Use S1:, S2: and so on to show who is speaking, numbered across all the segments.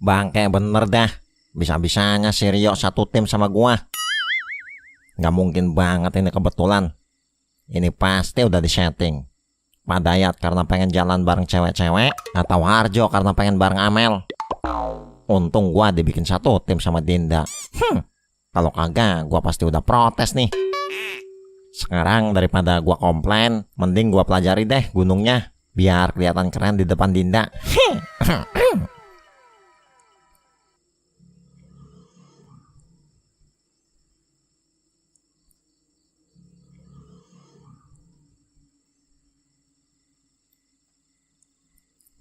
S1: Bangke bener dah. Bisa-bisanya si Rio satu tim sama gua. Gak mungkin banget ini kebetulan. Ini pasti udah disetting. Pak Dayat karena pengen jalan bareng cewek-cewek, atau Harjo karena pengen bareng Amel. Untung gua dibikin satu tim sama Dinda. Kalau kagak gua pasti udah protes nih. Sekarang daripada gua komplain, mending gua pelajari deh gunungnya, biar kelihatan keren di depan Dinda.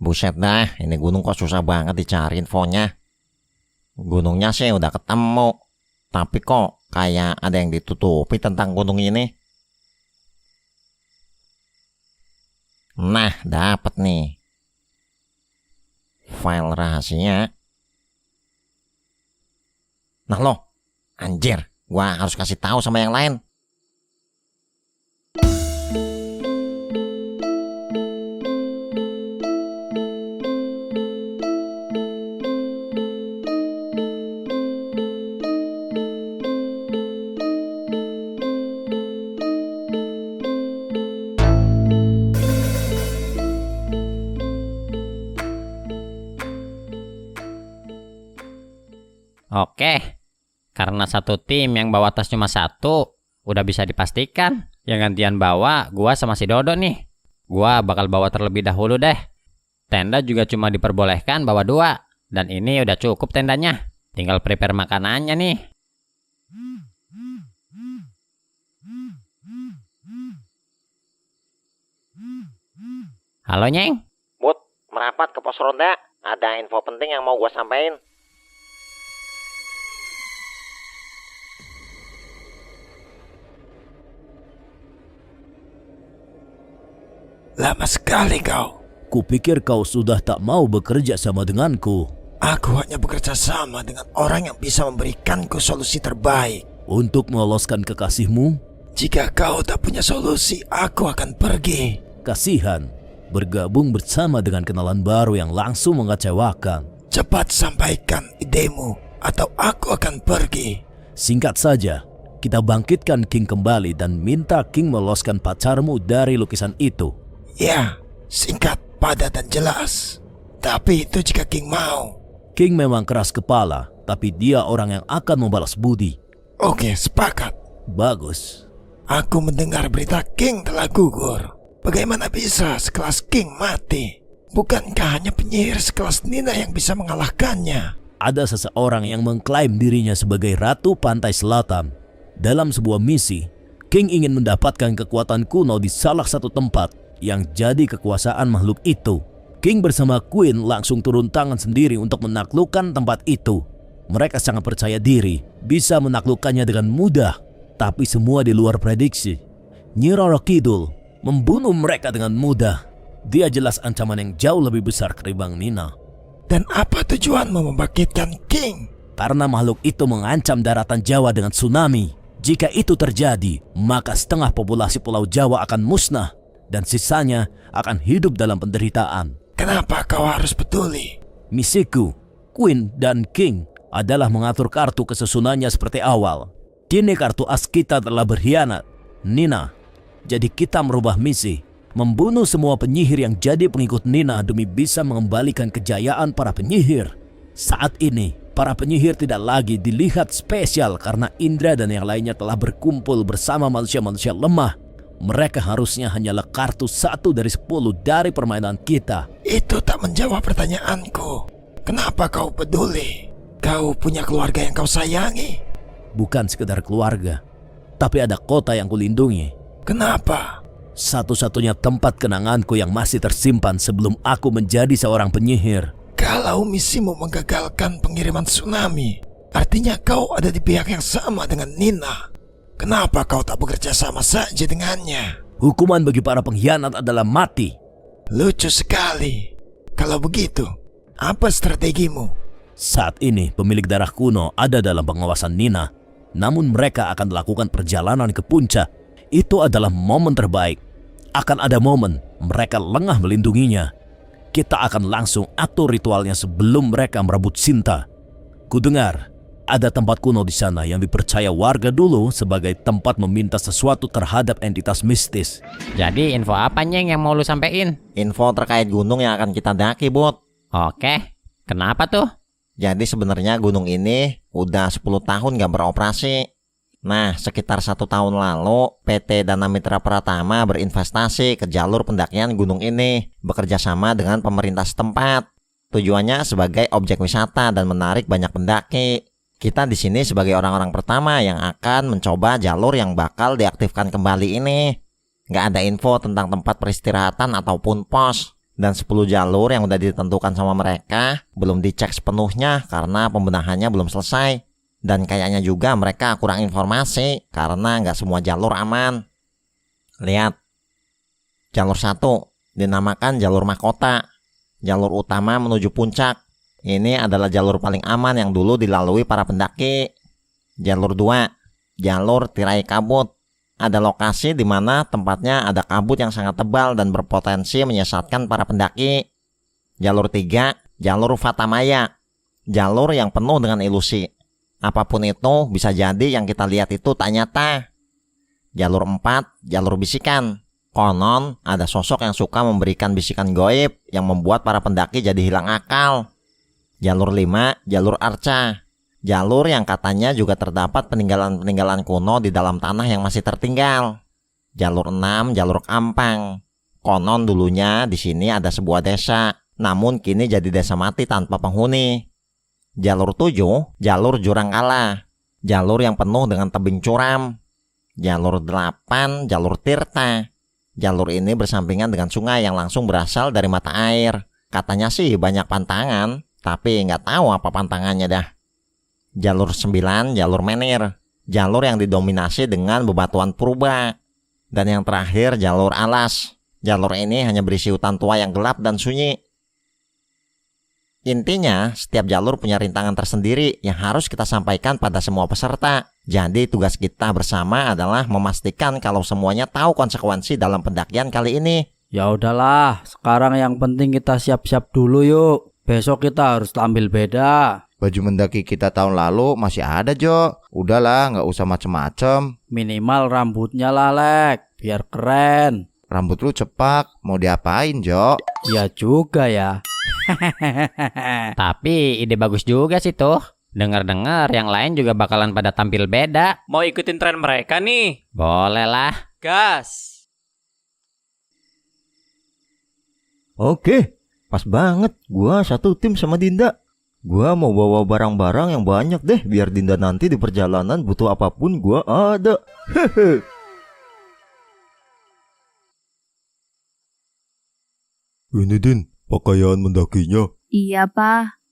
S1: Buset dah, ini gunung kok susah banget dicari infonya. Gunungnya sih udah ketemu, tapi kok kayak ada yang ditutupi tentang gunung ini. Nah, dapet nih. File rahasia. Nah lo, anjir, gua harus kasih tahu sama yang lain.
S2: Oke, karena satu tim yang bawa tas cuma satu, udah bisa dipastikan yang gantian bawa gua sama si Dodo nih. Gua bakal bawa terlebih dahulu deh. Tenda juga cuma diperbolehkan bawa 2, dan ini udah cukup tendanya. Tinggal prepare makanannya nih. Halo Nyeng.
S1: Bud, merapat ke pos ronda. Ada info penting yang mau gua sampaikan.
S3: Lama sekali kau.
S4: Kupikir kau sudah tak mau bekerja sama denganku.
S3: Aku hanya bekerja sama dengan orang yang bisa memberikanku solusi terbaik.
S4: Untuk meloloskan kekasihmu?
S3: Jika kau tak punya solusi, aku akan pergi.
S4: Kasihan, bergabung bersama dengan kenalan baru yang langsung mengecewakan.
S3: Cepat sampaikan idemu, atau aku akan pergi.
S4: Singkat saja, kita bangkitkan King kembali dan minta King meloloskan pacarmu dari lukisan itu.
S3: Ya, singkat, padat dan jelas. Tapi itu jika King mau.
S4: King memang keras kepala, tapi dia orang yang akan membalas budi.
S3: Oke, sepakat.
S4: Bagus.
S3: Aku mendengar berita King telah gugur. Bagaimana bisa sekelas King mati? Bukankah hanya penyihir sekelas Nina yang bisa mengalahkannya?
S4: Ada seseorang yang mengklaim dirinya sebagai Ratu Pantai Selatan. Dalam sebuah misi, King ingin mendapatkan kekuatan kuno di salah satu tempat yang jadi kekuasaan makhluk itu. King bersama Queen langsung turun tangan sendiri untuk menaklukkan tempat itu. Mereka sangat percaya diri bisa menaklukkannya dengan mudah, tapi semua di luar prediksi. Nyi Roro Kidul membunuh mereka dengan mudah. Dia jelas ancaman yang jauh lebih besar ketimbang Nina.
S3: Dan apa tujuanmu membangkitkan King?
S4: Karena makhluk itu mengancam daratan Jawa dengan tsunami. Jika itu terjadi, maka setengah populasi Pulau Jawa akan musnah dan sisanya akan hidup dalam penderitaan.
S3: Kenapa kau harus peduli?
S4: Misiku, Queen dan King adalah mengatur kartu kesusunannya seperti awal. Kini kartu as kita telah berkhianat, Nina. Jadi kita merubah misi, membunuh semua penyihir yang jadi pengikut Nina demi bisa mengembalikan kejayaan para penyihir. Saat ini, para penyihir tidak lagi dilihat spesial karena Indra dan yang lainnya telah berkumpul bersama manusia-manusia lemah. Mereka harusnya hanyalah kartu 1 dari 10 dari permainan kita.
S3: Itu tak menjawab pertanyaanku. Kenapa kau peduli? Kau punya keluarga yang kau sayangi.
S4: Bukan sekedar keluarga, tapi ada kota yang kulindungi.
S3: Kenapa?
S4: Satu-satunya tempat kenanganku yang masih tersimpan sebelum aku menjadi seorang penyihir.
S3: Kalau misimu menggagalkan pengiriman tsunami, artinya kau ada di pihak yang sama dengan Nina. Kenapa kau tak bekerja sama saja dengannya?
S4: Hukuman bagi para pengkhianat adalah mati.
S3: Lucu sekali. Kalau begitu, apa strategimu?
S4: Saat ini pemilik darah kuno ada dalam pengawasan Nina. Namun mereka akan melakukan perjalanan ke puncak. Itu adalah momen terbaik. Akan ada momen mereka lengah melindunginya. kita akan langsung atur ritualnya sebelum mereka merebut Sinta. Kudengar, ada tempat kuno di sana yang dipercaya warga dulu sebagai tempat meminta sesuatu terhadap entitas mistis.
S2: Jadi info apa Nyeng yang mau lu sampein?
S1: Info terkait gunung yang akan kita daki, Bud.
S2: Oke, kenapa tuh?
S1: Jadi sebenarnya gunung ini udah 10 tahun gak beroperasi. Nah, sekitar 1 tahun lalu, PT Dana Mitra Pratama berinvestasi ke jalur pendakian gunung ini, bekerja sama dengan pemerintah setempat. Tujuannya sebagai objek wisata dan menarik banyak pendaki. Kita di sini sebagai orang-orang pertama yang akan mencoba jalur yang bakal diaktifkan kembali ini. Gak ada info tentang tempat peristirahatan ataupun pos. Dan 10 jalur yang udah ditentukan sama mereka belum dicek sepenuhnya karena pembenahannya belum selesai. Dan kayaknya juga mereka kurang informasi karena nggak semua jalur aman. Lihat, jalur 1 dinamakan jalur mahkota. Jalur utama menuju puncak. Ini adalah jalur paling aman yang dulu dilalui para pendaki. Jalur 2, jalur tirai kabut. Ada lokasi di mana tempatnya ada kabut yang sangat tebal dan berpotensi menyesatkan para pendaki. Jalur 3, jalur Fatamaya. Jalur yang penuh dengan ilusi. Apapun itu bisa jadi yang kita lihat itu tak nyata. Jalur 4, jalur bisikan. Konon ada sosok yang suka memberikan bisikan goib yang membuat para pendaki jadi hilang akal. Jalur 5, jalur arca. Jalur yang katanya juga terdapat peninggalan-peninggalan kuno di dalam tanah yang masih tertinggal. Jalur 6, jalur kampang. Konon dulunya di sini ada sebuah desa, namun kini jadi desa mati tanpa penghuni. Jalur 7, jalur jurang kala. Jalur yang penuh dengan tebing curam. Jalur 8, jalur tirta. Jalur ini bersampingan dengan sungai yang langsung berasal dari mata air. Katanya sih banyak pantangan, tapi nggak tahu apa pantangannya dah. Jalur 9, jalur menir. Jalur yang didominasi dengan bebatuan purba. Dan yang terakhir, jalur alas. Jalur ini hanya berisi hutan tua yang gelap dan sunyi. Intinya, setiap jalur punya rintangan tersendiri yang harus kita sampaikan pada semua peserta. Jadi tugas kita bersama adalah memastikan kalau semuanya tahu konsekuensi dalam pendakian kali ini.
S5: Ya udahlah, sekarang yang penting kita siap-siap dulu yuk. Besok kita harus tampil beda.
S6: Baju mendaki kita tahun lalu masih ada, Jo. Udahlah, nggak usah macem-macem.
S5: Minimal rambutnya lah, Lek, biar keren.
S6: Rambut lu cepak, mau diapain, Jo?
S5: Ya juga ya.
S2: Tapi ide bagus juga sih tuh. Dengar-dengar yang lain juga bakalan pada tampil beda.
S7: Mau ikutin tren mereka nih?
S2: Boleh lah.
S7: Gas!
S8: Oke, pas banget. Gua satu tim sama Dinda. Gua mau bawa barang-barang yang banyak deh, biar Dinda nanti di perjalanan butuh apapun gua ada. Hehe.
S9: Ini Din, pakaian mendakinya
S10: Iya, Pak.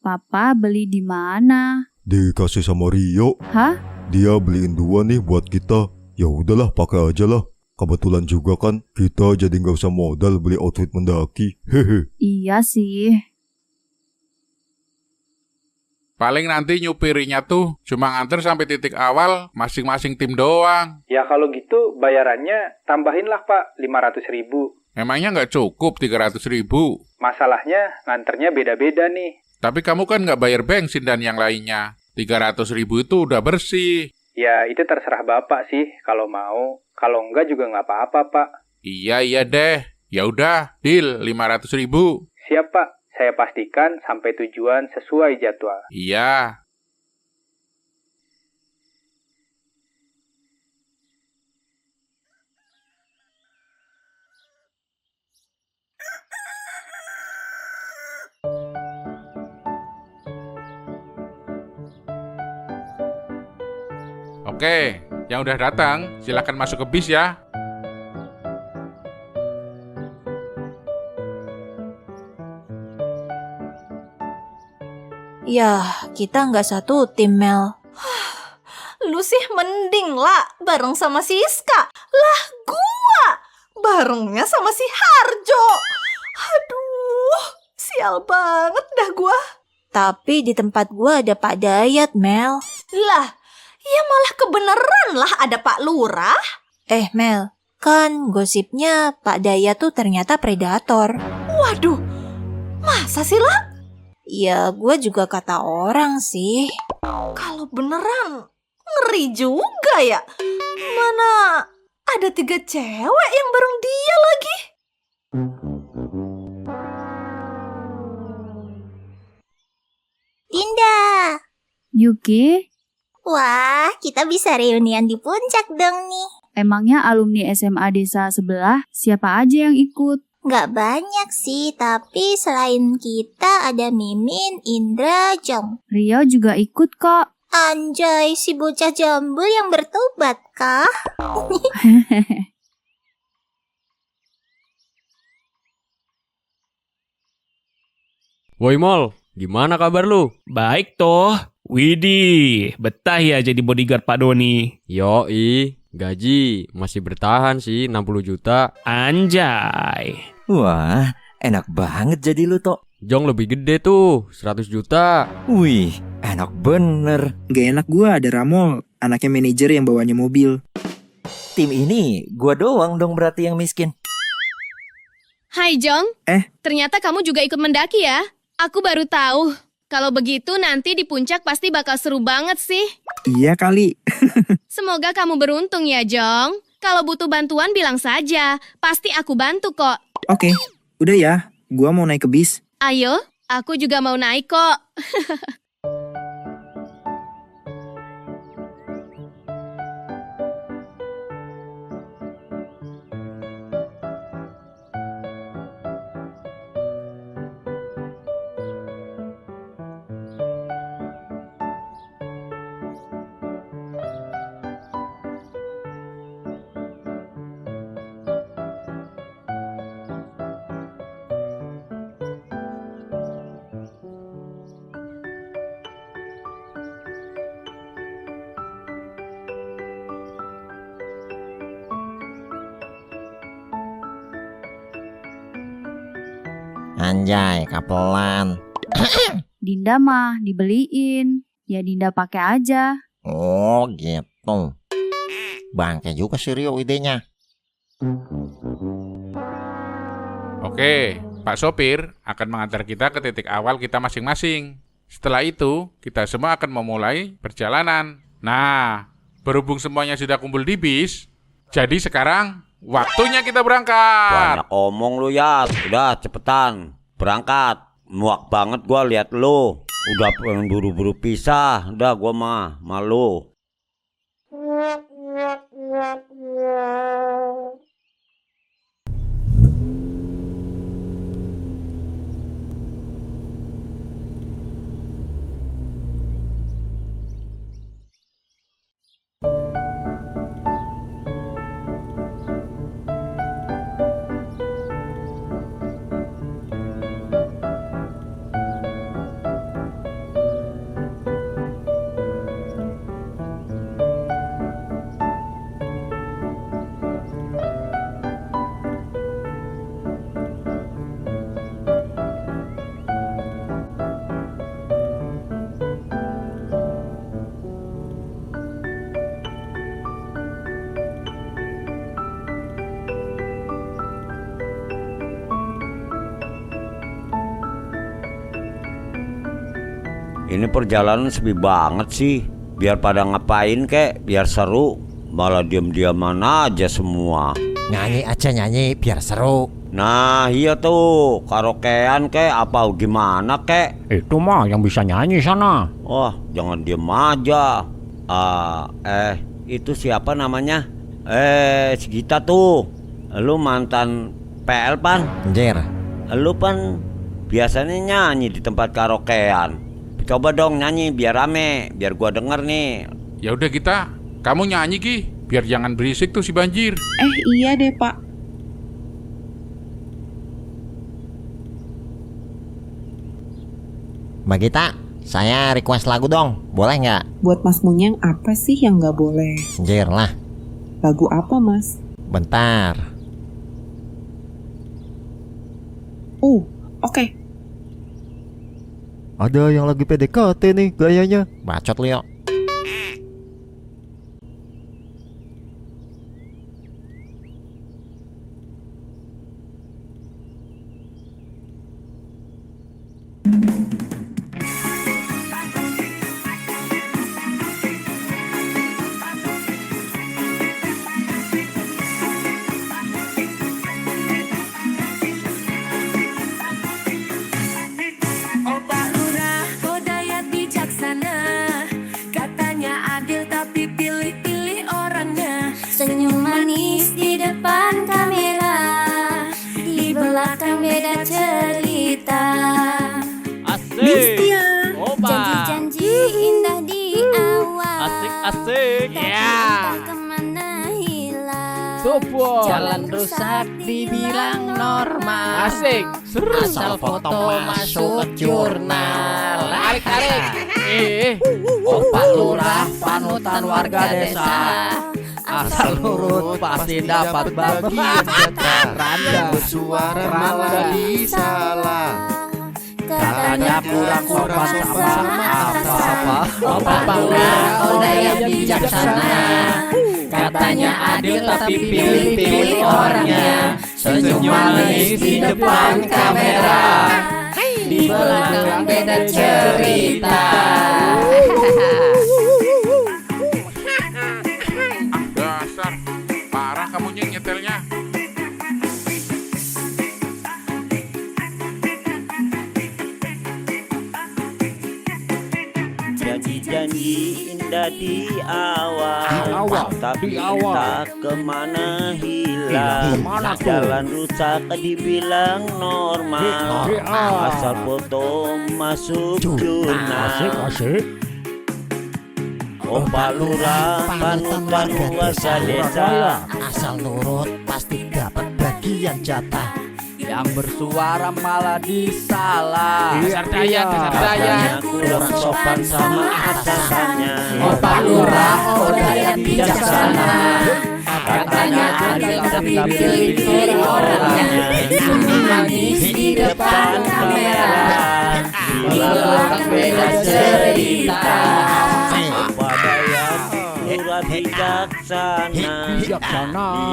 S10: Papa beli di mana?
S9: dikasih sama Rio.
S10: Hah?
S9: Dia beliin 2 nih buat kita. Ya udahlah, pakai aja lah. Kebetulan juga kan kita jadi nggak usah modal beli outfit mendaki. Hehe.
S10: Iya sih.
S11: Paling nanti nyupirinya tuh cuma nganter sampai titik awal masing-masing tim doang.
S12: Ya kalau gitu bayarannya tambahinlah Pak 500.000.
S11: Emangnya nggak cukup 300.000?
S12: Masalahnya nganternya beda-beda nih.
S11: Tapi kamu kan nggak bayar bensin dan yang lainnya. 300.000 itu udah bersih.
S12: Ya itu terserah Bapak sih kalau mau. Kalau enggak juga nggak apa-apa Pak.
S11: Iya deh. Ya udah, deal 500.000.
S12: Siap Pak. Saya pastikan sampai tujuan sesuai jadwal.
S11: Iya. Oke, yang udah datang, silakan masuk ke bis ya.
S13: Yah, kita nggak satu tim, Mel.
S14: Lu sih mending lah bareng sama Siska. Lah gua barengnya sama si Harjo. Aduh, sial banget dah gua.
S13: Tapi di tempat gua ada Pak Dayat, Mel.
S14: Lah, ya malah kebeneran lah ada Pak Lurah.
S13: Mel, kan gosipnya Pak Dayat tuh ternyata predator.
S14: Waduh, Masa sih, lah?
S13: Ya, gue juga kata orang sih.
S14: Kalau beneran, ngeri juga ya. Mana ada 3 cewek yang bareng dia lagi.
S13: Dinda.
S10: Yuki,
S13: Wah, kita bisa reunian di puncak dong nih.
S10: emangnya alumni SMA desa sebelah siapa aja yang ikut?
S13: Nggak banyak sih, tapi selain kita ada Mimin, Indra, Jong.
S10: Rio juga ikut kok.
S13: Anjay, si bocah jambul yang bertobat kah?
S15: Woi Mol, gimana kabar lu?
S16: Baik toh. Widih, betah ya jadi bodyguard Pak Doni.
S15: Yoi, gaji masih bertahan sih 60 juta.
S16: Anjay.
S17: Wah, enak banget jadi lu Tok.
S15: Jong lebih gede tuh, 100 juta.
S17: Wih, enak bener.
S18: Gak enak gua ada Ramol, anaknya manajer yang bawanya mobil.
S17: Tim ini gua doang dong berarti yang miskin.
S19: Hai Jong, ternyata kamu juga ikut mendaki ya? Aku baru tahu. Kalau begitu nanti di puncak pasti bakal seru banget sih.
S18: Iya kali.
S19: Semoga kamu beruntung ya Jong. Kalau butuh bantuan bilang saja, pasti aku bantu kok.
S18: Oke, udah ya, gua mau naik ke bis.
S19: Ayo, aku juga mau naik kok.
S1: Anjay, kapelan.
S10: Dinda mah dibeliin. Ya Dinda pakai aja.
S1: Oh gitu. Bangke juga si Rio idenya.
S11: Oke, Pak Sopir akan mengantar kita ke titik awal kita masing-masing. Setelah itu, kita semua akan memulai perjalanan. Nah, berhubung semuanya sudah kumpul di bis, jadi sekarang waktunya kita berangkat.
S20: Banyak omong lu ya. Udah cepetan berangkat. Muak banget gua lihat lu. Udah pengen buru-buru pisah. Udah gua mah malu. Ini perjalanan sepi banget sih. Biar pada ngapain kek, biar seru. Malah diam-diaman aja semua.
S1: Nyanyi aja nyanyi biar seru.
S20: Nah iya tuh, karaokean kek apa gimana kek?
S16: Itu mah yang bisa nyanyi sana.
S20: Wah, jangan diem aja. Itu siapa namanya? Si Gita tuh. Lu mantan PL Pan?
S1: Anjir.
S20: Lu Pan biasanya nyanyi di tempat karaokean. Coba dong nyanyi biar rame, biar gua denger nih.
S11: Ya udah kita, kamu nyanyi Ki, biar jangan berisik tuh si banjir.
S21: Iya deh Pak.
S1: Mbak Gita, saya request lagu dong, boleh nggak?
S21: Buat Mas Munyang apa sih yang nggak boleh?
S1: Anjir lah.
S21: Lagu apa Mas?
S1: Bentar.
S21: Oke.
S8: Ada yang lagi PDKT nih gayanya.
S1: Bacot lu yuk.
S14: Bistia.
S13: Janji-janji indah di awal.
S2: Asik. Ya.
S13: Kemana hilang?
S2: Jalan rusak dibilang normal.
S16: Asik.
S2: Asal foto masuk ke jurnal.
S16: Tarik.
S5: Opak lurah panutan warga desa. Asal nurut pasti dapat bagian jatah. Randa
S6: Bersuara malah disalah.
S5: katanya kurang sopan sama apa-apa.
S2: Opak bangga orang yang bijaksana. Katanya adil tapi pilih-pilih orangnya. Senyum manis di depan kamera, di belakang beda cerita.
S11: Dasar, parah kamu nyetelnya.
S20: Janji indah di awal, tapi tak kemana hilang. Jalan rusak dibilang normal, asal foto masuk jurnal. Opak lurah panutan warga desa.
S5: Asal nurut pasti dapat bagian jatah. Yang bersuara malah disalah.
S16: Dasar daya.
S20: Katanya kurang sopan sama atasannya.
S2: Opak lurah orang yang bijaksana. Katanya adil tapi pilih-pilih orangnya. Senyum manis di depan kamera, di belakang beda cerita.
S20: Opak Dayat surat bijaksana.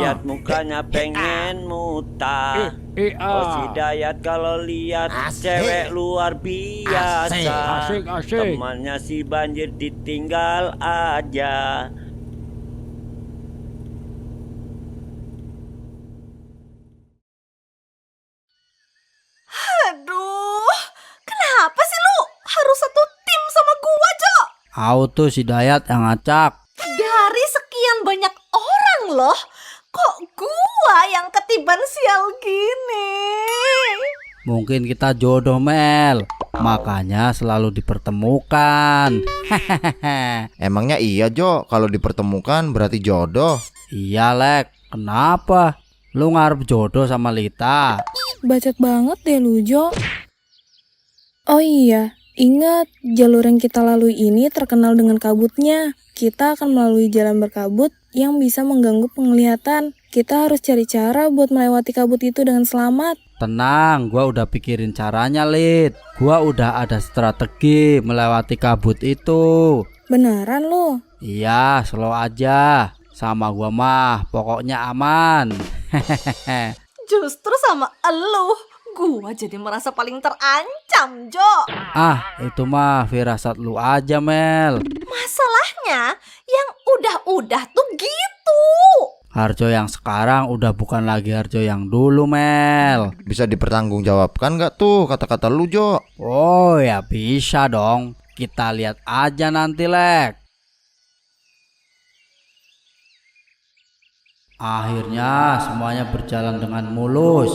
S20: Lihat mukanya pengen muta. Oh si Dayat kalau lihat cewek luar biasa. Temannya si Banjir ditinggal aja.
S14: Aduh, kenapa sih lu harus satu tim sama gua, Jo?
S5: Auto si Dayat yang ngacak.
S14: Dari sekian banyak orang loh, kok gua yang ketiban sial gini?
S5: Mungkin kita jodoh, Mel. Makanya selalu dipertemukan.
S6: Emangnya iya Jo, kalau dipertemukan berarti jodoh.
S5: Iya, Lek. Kenapa? Lu ngarep jodoh sama Lita?
S3: Bacot banget deh lu, Jo. Oh iya, ingat jalur yang kita lalui ini terkenal dengan kabutnya. Kita akan melalui jalan berkabut yang bisa mengganggu penglihatan. Kita harus cari cara buat melewati kabut itu dengan selamat.
S5: Tenang, gua udah pikirin caranya, Lit. Gua udah ada strategi melewati kabut itu.
S3: Beneran lo?
S5: Iya, slow aja. Sama gua mah, pokoknya aman.
S14: Justru sama elu, gua jadi merasa paling terancam, Jo.
S5: Ah, itu mah firasat lu aja, Mel.
S14: Masalahnya yang udah-udah tuh gitu.
S5: Harjo yang sekarang udah bukan lagi Harjo yang dulu, Mel.
S6: Bisa dipertanggungjawabkan gak tuh kata-kata lu Jo?
S5: Oh ya bisa dong. Kita lihat aja nanti, Lek. Akhirnya semuanya berjalan dengan mulus.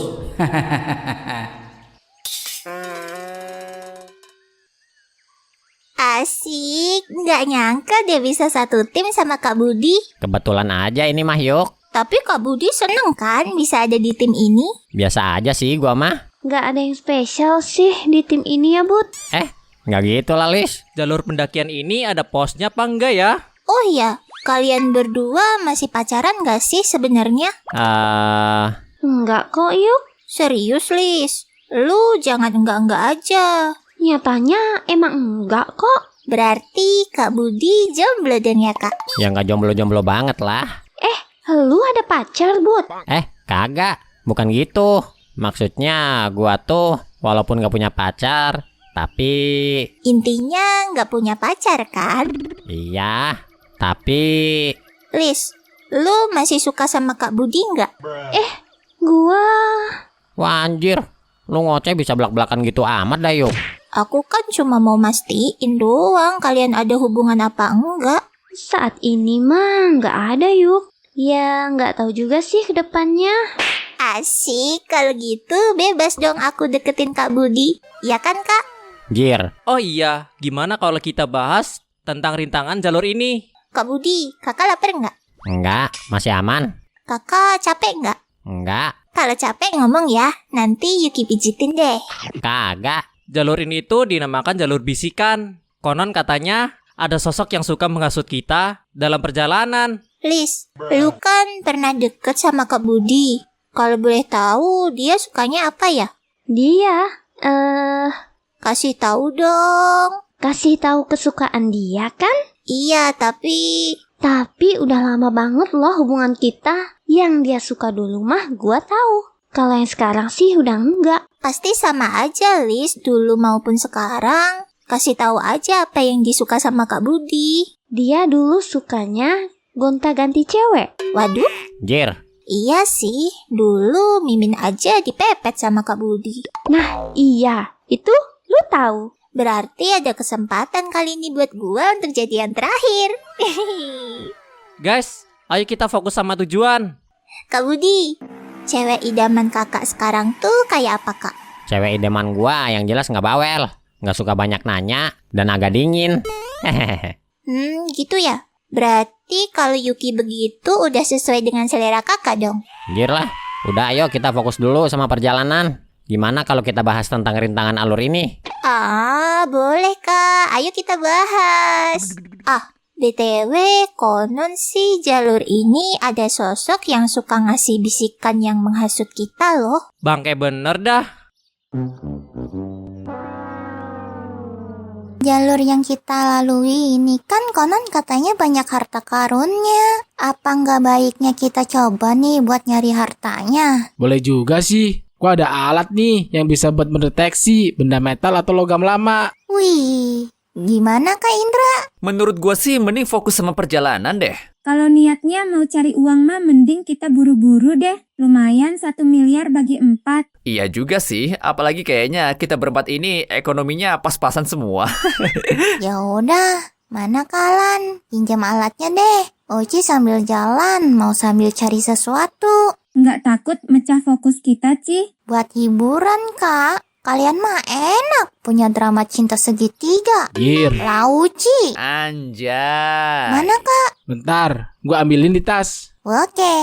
S13: Asik, nggak nyangka dia bisa satu tim sama Kak Budi.
S2: Kebetulan aja ini mah yuk.
S13: Tapi Kak Budi seneng kan bisa ada di tim ini?
S2: Biasa aja sih gua mah.
S22: Nggak ada yang spesial sih di tim ini ya, Bud.
S2: Nggak gitu lah, Lis.
S7: Jalur pendakian ini ada posnya apa enggak ya?
S13: Oh iya, kalian berdua masih pacaran nggak sih sebenarnya?
S22: Enggak kok, Yuk.
S13: Serius, Lis? Lu jangan enggak-enggak aja.
S22: Nyatanya emang enggak kok.
S13: Berarti Kak Budi jomblo dan ya, Kak?
S2: Ya nggak jomblo-jomblo banget lah.
S22: Lu ada pacar, Bud?
S2: Kagak. Bukan gitu. Maksudnya gua tuh walaupun nggak punya pacar, tapi...
S13: Intinya nggak punya pacar kan?
S2: Iya, tapi...
S13: Lis, lu masih suka sama Kak Budi nggak?
S22: Gua...
S2: Wah anjir, lu ngoceh bisa belak-belakan gitu amat dah yuk.
S13: Aku kan cuma mau mastiin doang kalian ada hubungan apa enggak.
S22: Saat ini mah nggak ada, Yuk. Ya nggak tahu juga sih ke depannya.
S13: Asik, kalau gitu bebas dong aku deketin Kak Budi. Ya kan, Kak?
S2: Jir,
S7: Oh iya, gimana kalau kita bahas tentang rintangan jalur ini?
S13: Kak Budi, kakak lapar nggak?
S2: enggak, masih aman.
S13: Kakak capek nggak?
S2: Enggak,
S13: Kalau capek ngomong ya, nanti Yuki pijitin deh.
S2: kagak.
S7: Jalur ini tuh dinamakan jalur bisikan. Konon katanya ada sosok yang suka menghasut kita dalam perjalanan.
S13: Lis, lu kan pernah deket sama Kak Budi. Kalau boleh tahu, dia sukanya apa ya?
S22: Dia,
S13: Kasih tahu dong.
S22: kasih tahu kesukaan dia kan?
S13: Iya, tapi
S22: udah lama banget loh hubungan kita. Yang dia suka dulu mah gua tahu. Kalau yang sekarang sih udah enggak.
S13: pasti sama aja, Lis, dulu maupun sekarang. Kasih tahu aja apa yang disuka sama Kak Budi.
S22: Dia dulu sukanya gonta-ganti cewek.
S13: Waduh,
S2: Jir,
S13: iya sih. Dulu Mimin aja dipepet sama Kak Budi.
S22: Nah, iya. Itu lu tahu.
S13: Berarti ada kesempatan kali ini buat gua untuk jadi yang terakhir.
S7: Guys, ayo kita fokus sama tujuan.
S13: Kak Budi, cewek idaman kakak sekarang tuh kayak apa, Kak?
S2: cewek idaman gua yang jelas nggak bawel, nggak suka banyak nanya, dan agak dingin. Hehehe.
S13: Gitu ya? Berarti kalau Yuki begitu udah sesuai dengan selera kakak dong.
S2: Jir lah, udah ayo kita fokus dulu sama perjalanan. Gimana kalau kita bahas tentang rintangan alur ini?
S13: Boleh Kak. Ayo kita bahas. BTW, konon sih jalur ini ada sosok yang suka ngasih bisikan yang menghasut kita loh.
S7: Bangke bener dah.
S13: Jalur yang kita lalui ini kan konon katanya banyak harta karunnya. Apa nggak baiknya kita coba nih buat nyari hartanya?
S4: Boleh juga sih. Gua ada alat nih yang bisa buat mendeteksi benda metal atau logam lama.
S13: Wih, gimana Kak Indra?
S17: Menurut gua sih mending fokus sama perjalanan deh.
S9: Kalau niatnya mau cari uang mah mending kita buru-buru deh. Lumayan 1 miliar bagi 4.
S17: Iya juga sih, apalagi kayaknya kita berempat ini ekonominya pas-pasan semua.
S13: Ya udah, mana Kalan? Pinjam alatnya deh. Oci sambil jalan, mau sambil cari sesuatu.
S9: Nggak takut mecah fokus kita, Ci?
S13: Buat hiburan, Kak. Kalian mah enak, punya drama cinta segitiga.
S4: Gir.
S13: Lauci.
S17: Anjay.
S13: Mana, Kak?
S4: Bentar, gua ambilin di tas.
S13: Oke.